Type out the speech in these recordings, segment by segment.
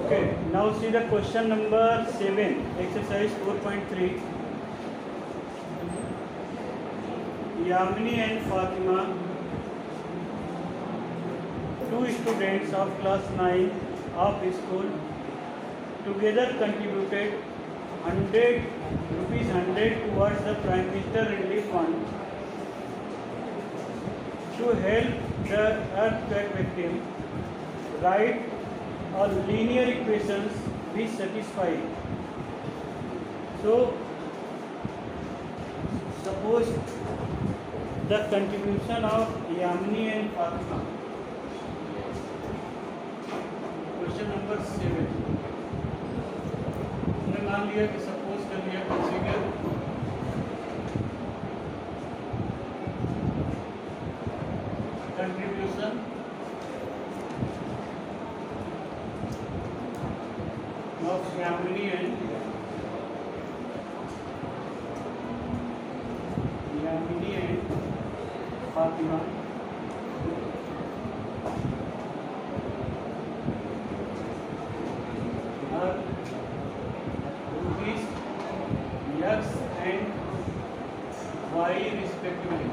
Okay, now see the question number 7, exercise 4.3. Yamini and Fatima, two students of class 9 of school, together contributed 100 rupees 100 towards the Prime Minister Relief Fund to help the earthquake victim. Write a linear equations which satisfy. So suppose the contribution of Yamini and Fatima. Question number 7. हमने मान लिया कि suppose कर लिया consider contribution of Yamini and Fatima are rupees X and Y respectively.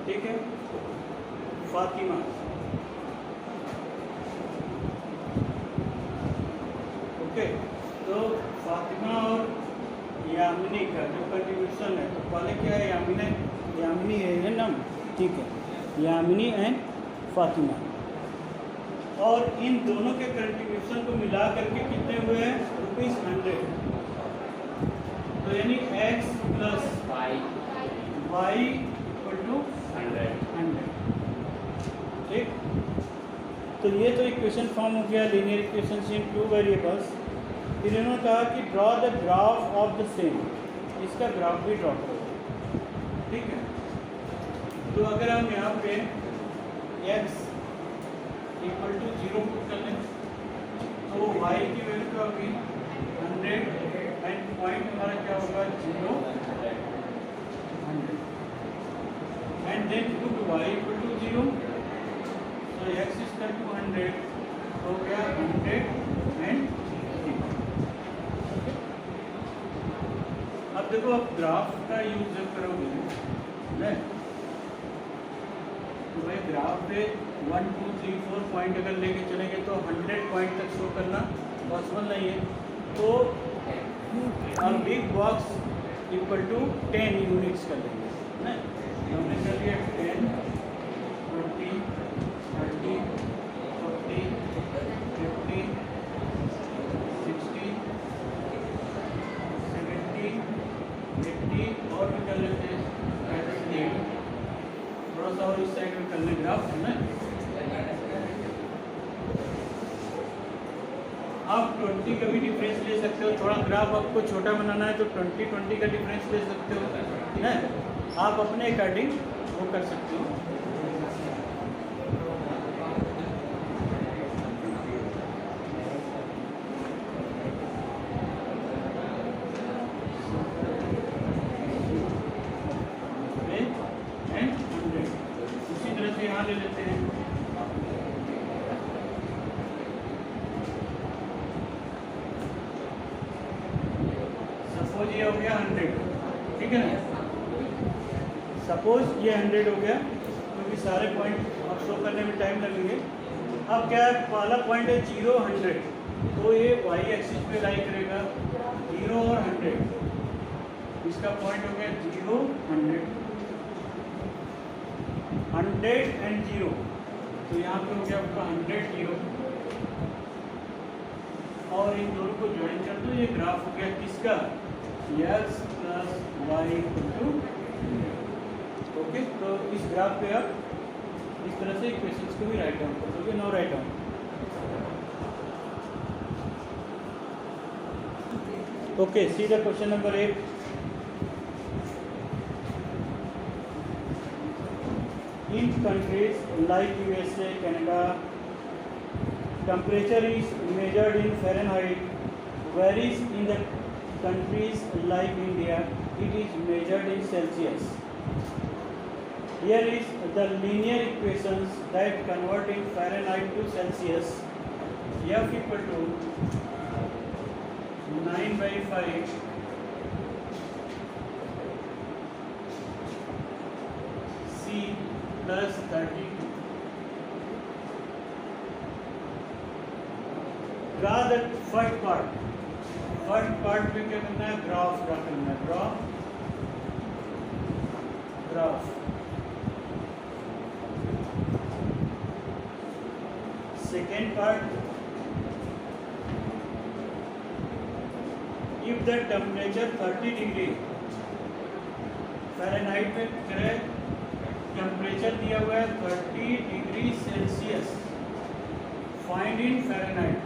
ठीक है, फातिमा तो फातिमा और यामिनी का जो कंट्रीब्यूशन है, तो पहले क्या है, यामिनी है ना, ठीक है, यामिनी एंड फातिमा, और इन दोनों के कंट्रीब्यूशन को मिला करके कितने हुए हैं, रुपीज़ 100। तो यानी x plus y equal to 100। ठीक, तो ये तो इक्वेशन फॉर्म हो गया, linear equation in two variables. फिर इन्होंने कहा कि draw the graph of the same, इसका ग्राफ भी ड्रॉ करो। ठीक है, तो अगर हम यहाँ पे x इक्वल टू 0 पुट कर लें तो y की वैल्यू क्या होगी 100 एंड पॉइंट हमारा क्या होगा 0 100 and then put y equal to 0, तो x इक्वल टू 100 हो गया 100 एंड। अब देखो, आप ग्राफ का यूज जब करोगे ना, तो भाई ग्राफ पे 1 2 3 4 पॉइंट अगर लेके चलेंगे तो 100 पॉइंट तक शो करना पॉसिबल नहीं है। तो और big box equal to 10 units कर लेंगे ना, हमने कर लिया 10 20 30 40 50 60 70 80 और भी कर लेते हैं, थोड़ा सा और इस साइड में कर ले ग्राफ है ना। आप 20 का भी डिफरेंस ले सकते हो, थोड़ा ग्राफ आपको छोटा बनाना है तो 20 का डिफरेंस ले सकते हो, ठीक है, आप अपने अकॉर्डिंग वो कर सकते हो। ले लेते हैं, सपोज ये हो गया 100, ठीक है ना, सपोज ये 100 हो गया, क्योंकि सारे पॉइंट अब शो करने में टाइम लगेंगे। अब क्या है, पहला पॉइंट है 0 100, तो ये y एक्सिस पे लाई करेगा 0 और 100, इसका पॉइंट हो गया 0 100 एंड 0, तो यहाँ पे हो गया आपका 100 0, और इन दोनों को ज्वाइन कर दो, ये ग्राफ हो गया किसका, x plus y equal to. Okay, तो इस ग्राफ पे आप इस तरह से इक्वेशंस को भी राइट डाउन कर दोगे। No write down. Okay, see the question number 8। In countries like USA, Canada, temperature is measured in Fahrenheit, whereas in the countries like India, it is measured in Celsius. Here is the linear equations that convert in Fahrenheit to Celsius. F equal to 9/5 C plus 32. Draw the first part. First part में क्या करना है, graph draw करना है, graph. Second part, if the temperature 30 degree Fahrenheit में करे, temperature दिया हुआ है 30 degree Celsius, find in Fahrenheit.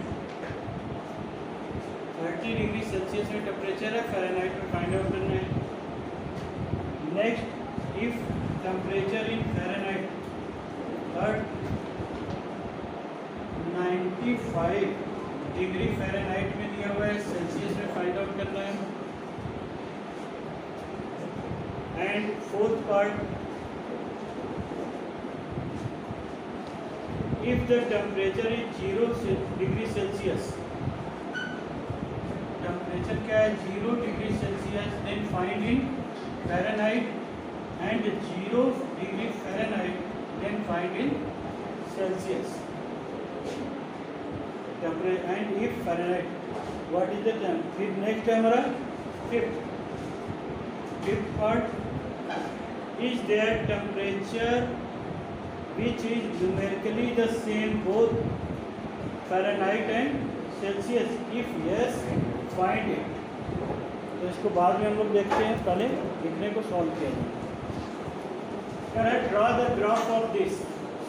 30 degree Celsius में टेम्परेचर है, फ़ारेनहाइट में फाइंड आउट करना है। Next, if temperature in Fahrenheit 95 degree Fahrenheit में दिया हुआ है, सेल्सियस में फाइंड आउट करना है। And fourth part, if the temperature is 0 degree Celsius, temperature क्या है 0 degree Celsius, then find in Fahrenheit, and 0 degree Fahrenheit, then find in Celsius temperature, and if Fahrenheit what is the time. फिर next है हमारा fifth part, is there temperature which is numerically the same both Fahrenheit and Celsius, if yes find it. तो इसको बाद में हम लोग देखते हैं, पहले लिखने को सॉल्व किया जाए। Correct, draw the graph of this.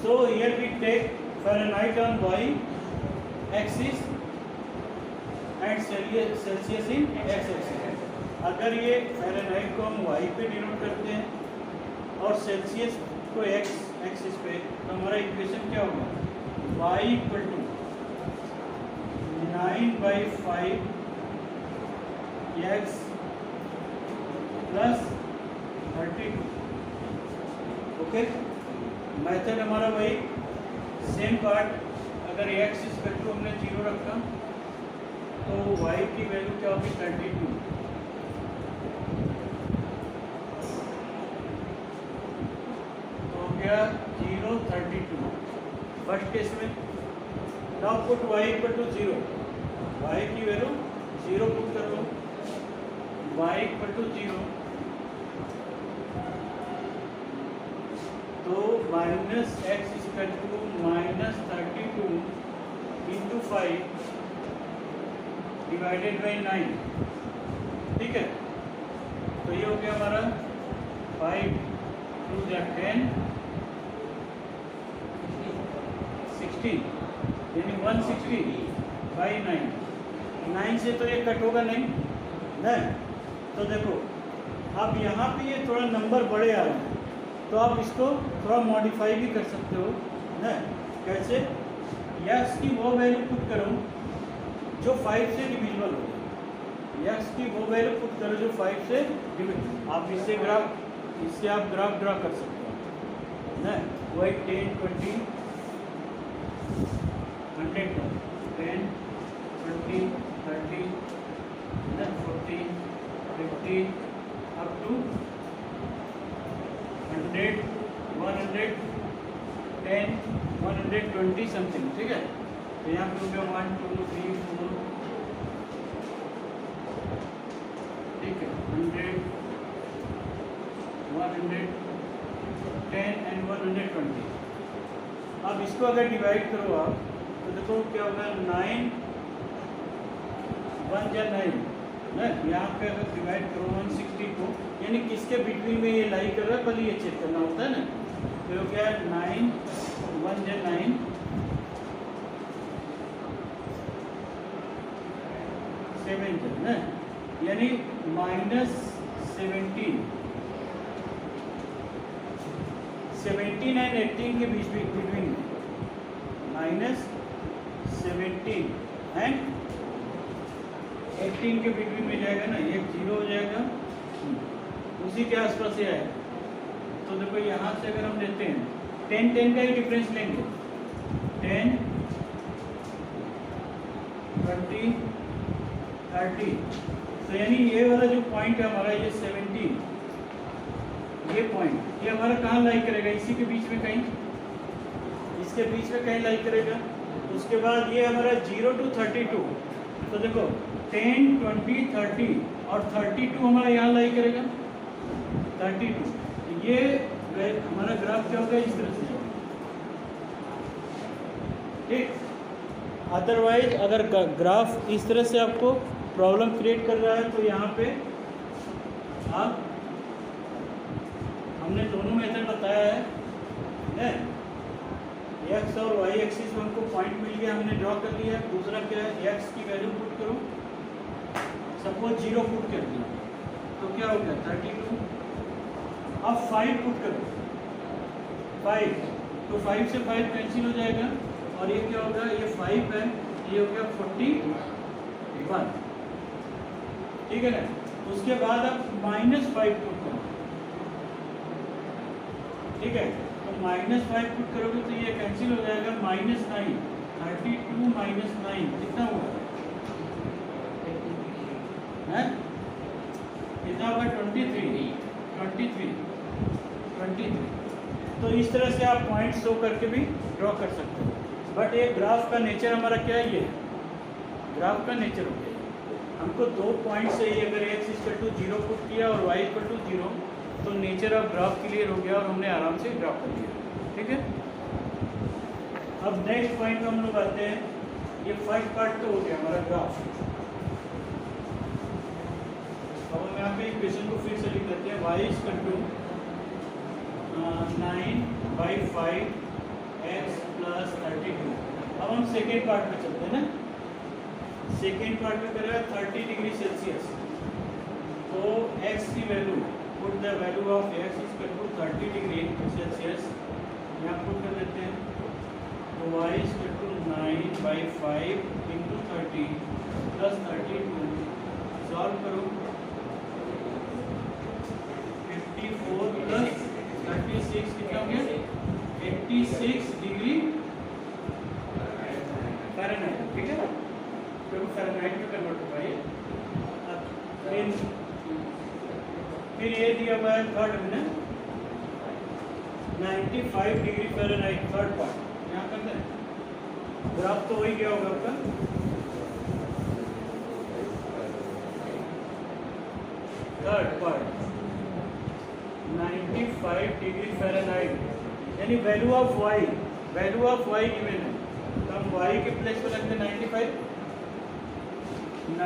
So here we take Fahrenheit on y axis and Celsius in x axis. अगर ये फ़ारेनहाइट को हम y पे डिनोट करते हैं और सेल्सियस को x एक्सिस पे, तो हमारा इक्वेशन क्या होगा, y equal to 9/5 x plus 32। Okay, method हमारा वही सेम पार्ट। अगर x इक्वल टू हमने 0 रखा तो y की वैल्यू क्या होगी 32। तो हो गया 0 32 फर्स्ट केस में। Now put y equal to 0, y की वैल्यू 0 पुट कर लो, y इक्वल टू 0, तो minus x equal to -32 into 5 divided by 9। ठीक है, तो ये हो गया हमारा 5 2 10 16, यानी 160 बाई 9 से तो ये कट होगा नहीं ना। तो देखो अब यहाँ पे ये थोड़ा नंबर बड़े आ रहे हैं, तो आप इसको थोड़ा मॉडिफाई भी कर सकते हो ना। कैसे, यक्स की वो वैल्यू पुट करो जो 5 से डिविजिबल हो, यक्स की वो वैल्यू पुट करो जो 5 से डिविजिबल। आप इससे आप ग्राफ ड्रा कर सकते हो ना। वही 10 20 100 10 20 30 40 50 अप टू 100 110 120 समथिंग। ठीक है, तो यहाँ पे हो गया 1 2 3 4, ठीक है, 100 110 एंड 120। अब इसको अगर डिवाइड करो आप तो देखो क्या होगा, 9 1 या 9 ना। यहाँ पे अगर डिवाइड करो 160 को, यानी किसके बिटवीन में ये लाई कर रहा है, पहले ये चेक करना होता है ना। तो हो गया 9 1 या 9 7 ना, यानी -17 एंड 18 के बीच बिटवीन में, -17 एंड 18 के बिटवीन में जाएगा ना, एक 0 हो जाएगा, उसी के आसपास ही आएगा। तो देखो यहाँ से अगर हम लेते हैं 10 का ही डिफरेंस लेंगे, 10 20 30, तो यानी ये वाला जो पॉइंट है हमारा ये 17, ये पॉइंट ये हमारा कहाँ लाई करेगा, इसी के बीच में कहीं, इसके बीच में कहीं लाई करेगा। उसके बाद ये हमारा 0 to 32, तो देखो 10 20 30 और 32 हमारा यहाँ लाई करेगा 32, ये हमारा ग्राफ क्या होगा, इस तरह से, ठीक। अदरवाइज अगर ग्राफ इस तरह से आपको प्रॉब्लम क्रिएट कर रहा है तो यहाँ पे आप, हमने दोनों मेथड बताया है, एक्स और वाई एक्सिस में हमको पॉइंट मिल गया, हमने ड्रॉ कर लिया। दूसरा क्या है, एक्स की वैल्यू पुट करो, सपोज 0 पुट कर दिया तो क्या हो गया 32। अब 5 पुट करो, 5, तो 5 से 5 कैंसिल हो जाएगा और ये क्या होगा, ये 5 है, ये हो गया 41, ठीक है ना। उसके बाद आप -5 पुट करो, ठीक है, तो -5 पुट करोगे तो ये कैंसिल हो जाएगा, -9, 32 - 9 कितना हुआ है, कितना होगा 23। तो इस तरह से आप पॉइंट शो करके भी ड्रॉ कर सकते हो। बट ये ग्राफ का नेचर हमारा क्या है, ये ग्राफ का नेचर हो गया, हमको 2 पॉइंट से ही अगर x = 0 पुट किया और y = 0 तो नेचर ऑफ ग्राफ क्लियर हो गया और हमने आराम से ड्रॉ कर लिया, ठीक है। अब नेक्स्ट पॉइंट में हम लोग आते हैं, ये फर्स्ट पार्ट तो हो गया हमारा ग्राफ। अब हम यहाँ पे इक्वेशन को फिर से लिख देते हैं, y = 9/5 x + 32। अब हम सेकेंड पार्ट में चलते हैं ना, सेकेंड पार्ट में करेगा 30 डिग्री सेल्सियस, तो x की value, put the value of x = 30 degree Celsius, यहाँ पुट कर देते हैं, तो y = 9/5 × 30 + 32, सॉल्व करो, 54 + 36 कितना हो गया, 86 डिग्री फ़ारेनहाइट, ठीक है, तो फ़ारेनहाइट में कन्वर्ट होगा ये। फिर ये दिया हुआ है थर्ड में ना 95 डिग्री फ़ारेनहाइट, थर्ड पार्ट यहाँ करते हैं, ग्राफ तो वही गया होगा आपका, थर्ड पार्ट 95 डिग्री फ़ारेनहाइट, यानी वैल्यू ऑफ y गिवन है, तो हम y के प्लेस पर रखते हैं 95 =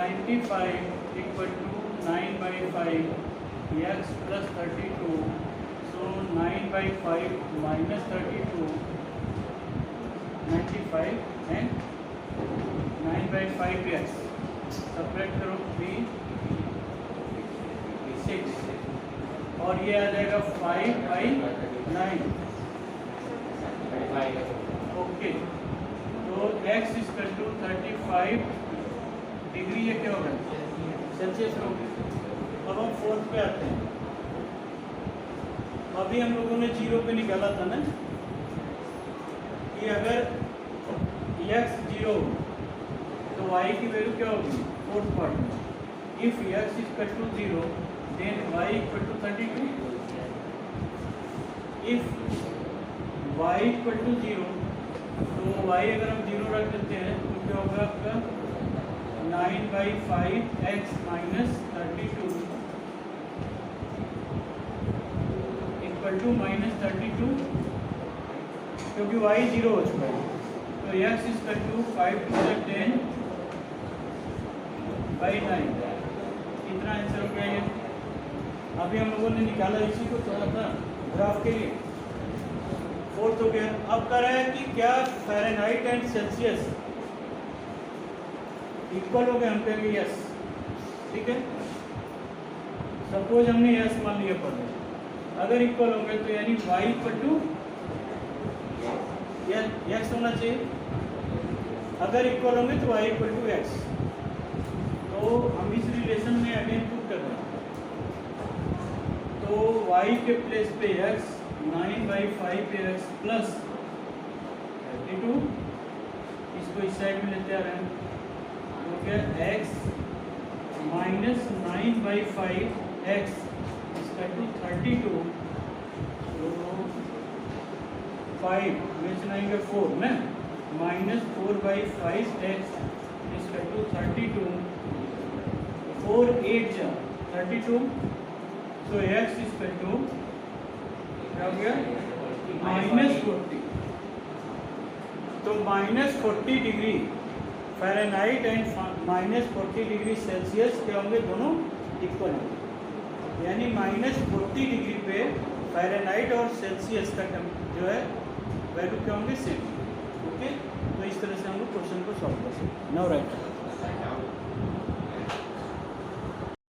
9/5 x + 32, so 9/5 - 32, 95 and 9/5x, subtract करो 3 6, और ये आ जाएगा 5/9, ओके। तो x = 35 डिग्री, ये क्या होगा सेल्सियस में होगा। अब हम फोर्थ पे आते हैं, अभी हम लोगों ने 0 पे निकाला था ना कि अगर x 0 तो y की वैल्यू क्या होगी, फोर्थ पार्ट में, if x = 0 then y = 32, if y = 0 तो y अगर हम 0 रख देते हैं तो क्या होगा आपका 9/5 x - 32 = -32, क्योंकि y 0 हो चुका है, तो x = 5 × 10/9, कितना आंसर हो गया ये। अभी हम लोगों ने निकाला, इसी को चला था ग्राफ के लिए, फोर्थ हो गया। अब कह रहा है कि क्या फ़ारेनहाइट एंड सेल्सियस इक्वल हो गए, हम कहेंगे यस, ठीक है। सपोज हमने यस मान लिया पहले, अगर इक्वल हो गए तो यानी y = x होना चाहिए, अगर इक्वल होंगे तो y = x, तो हम इस रिलेशन में अगेन पुट कर रहे हैं, तो y के प्लेस पे x 9/5 पे x प्लस 32, इसको इस साइड में लेते आ रहे हैं, तो क्या x माइनस 9/5 x इसका टू 32, तो 5 में चलाएंगे 4 ना, माइनस 4/5 x इसका टू 32, 4 8 जा 32, so x is equal to क्या हो गया -40। तो -40 degree Fahrenheit and -40 degree Celsius क्या होंगे, दोनों इक्वल होंगे, यानी -40 डिग्री पे फ़ारेनहाइट और सेल्सियस का जो है वैल्यू क्या होंगे, सेम। ओके, तो इस तरह से हम लोग क्वेश्चन को सॉल्व कर सकते हैं। Now right